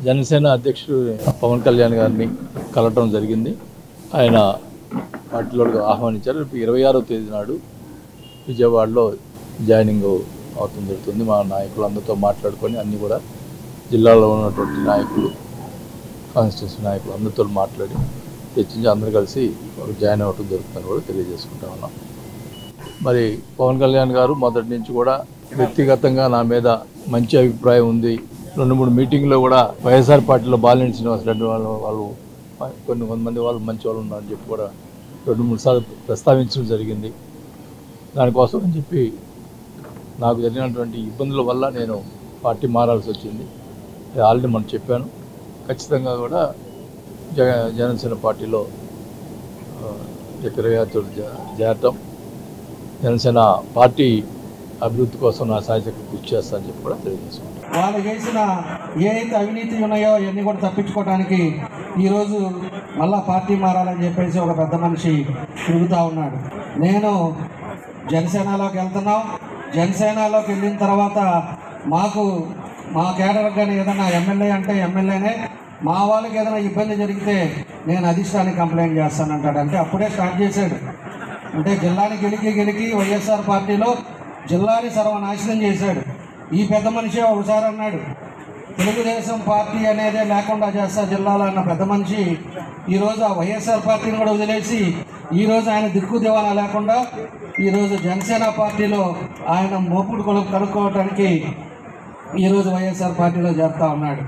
జనసేన అధ్యక్షుడు పవన్ కళ్యాణ్ గారిని కలవటం జరిగింది. ఆయన పార్టీలోకి ఆహ్వానించారు. 26వ తేదీ నాడు విజయవాడలో జాయినింగ్ అవుతుంది జరుగుతుంది. మా నాయకులందరితో మాట్లాడుకొని అన్నీ కూడా జిల్లాలో ఉన్నటువంటి నాయకులు, కాన్స్టిట్యూన్సీ నాయకులు అందరితో మాట్లాడి చర్చించి అందరూ కలిసి జాయిన్ అవ్వటం జరుగుతుందని కూడా తెలియజేసుకుంటా ఉన్నాం. మరి పవన్ కళ్యాణ్ గారు మొదటి నుంచి కూడా వ్యక్తిగతంగా నా మీద మంచి అభిప్రాయం ఉంది. 2-3 మీటింగ్లో కూడా వైఎస్ఆర్ పార్టీలో బాలినేని శ్రీనివాసరెడ్డి వాళ్ళు కొంతమంది వాళ్ళు మంచి వాళ్ళు ఉన్నారని చెప్పి కూడా 2-3 సార్లు ప్రస్తావించడం జరిగింది. దానికోసం అని చెప్పి నాకు జరిగినటువంటి ఇబ్బందుల వల్ల నేను పార్టీ మారాల్సి వచ్చింది. ఆల్రెడీ మనం చెప్పాను. ఖచ్చితంగా కూడా జనసేన పార్టీలో 26 చేరటం, జనసేన పార్టీ అభివృద్ధి కోసం నా సాయశక్తి కృషి చేస్తానని చెప్పి కూడా తెలియజేసుకుంటాను. వాళ్ళు చేసిన ఏదైతే అవినీతి ఉన్నాయో అవన్నీ కూడా తప్పించుకోవడానికి ఈరోజు మళ్ళా పార్టీ మారాలని చెప్పేసి ఒక పెద్ద మనిషి తిరుగుతూ ఉన్నాడు. నేను జనసేనలోకి వెళ్తున్నాం. జనసేనలోకి వెళ్ళిన తర్వాత మా కేడర్ కానీ ఏదైనా ఎమ్మెల్యే అంటే ఎమ్మెల్యేనే, మా వాళ్ళకి ఏదైనా ఇబ్బంది జరిగితే నేను అధిష్టానికి కంప్లైంట్ చేస్తానంటాడు. అంటే అప్పుడే స్టార్ట్ చేశాడు. అంటే జిల్లాని గెలికి వైఎస్ఆర్ పార్టీలో జిల్లాని సర్వనాశనం చేశాడు. ఈ పెద్ద మనిషి ఒకసారి అన్నాడు, తెలుగుదేశం పార్టీ అనేదే లేకుండా చేస్తా జిల్లాలో అన్న పెద్ద మనిషి ఈరోజు ఆ వైఎస్ఆర్ పార్టీని కూడా వదిలేసి ఈరోజు ఆయన దిక్కు దివానా లేకుండా ఈరోజు జనసేన పార్టీలో ఆయన మోపుడు కనుక్కోవడానికి ఈరోజు వైఎస్ఆర్ పార్టీలో చేరుతా ఉన్నాడు.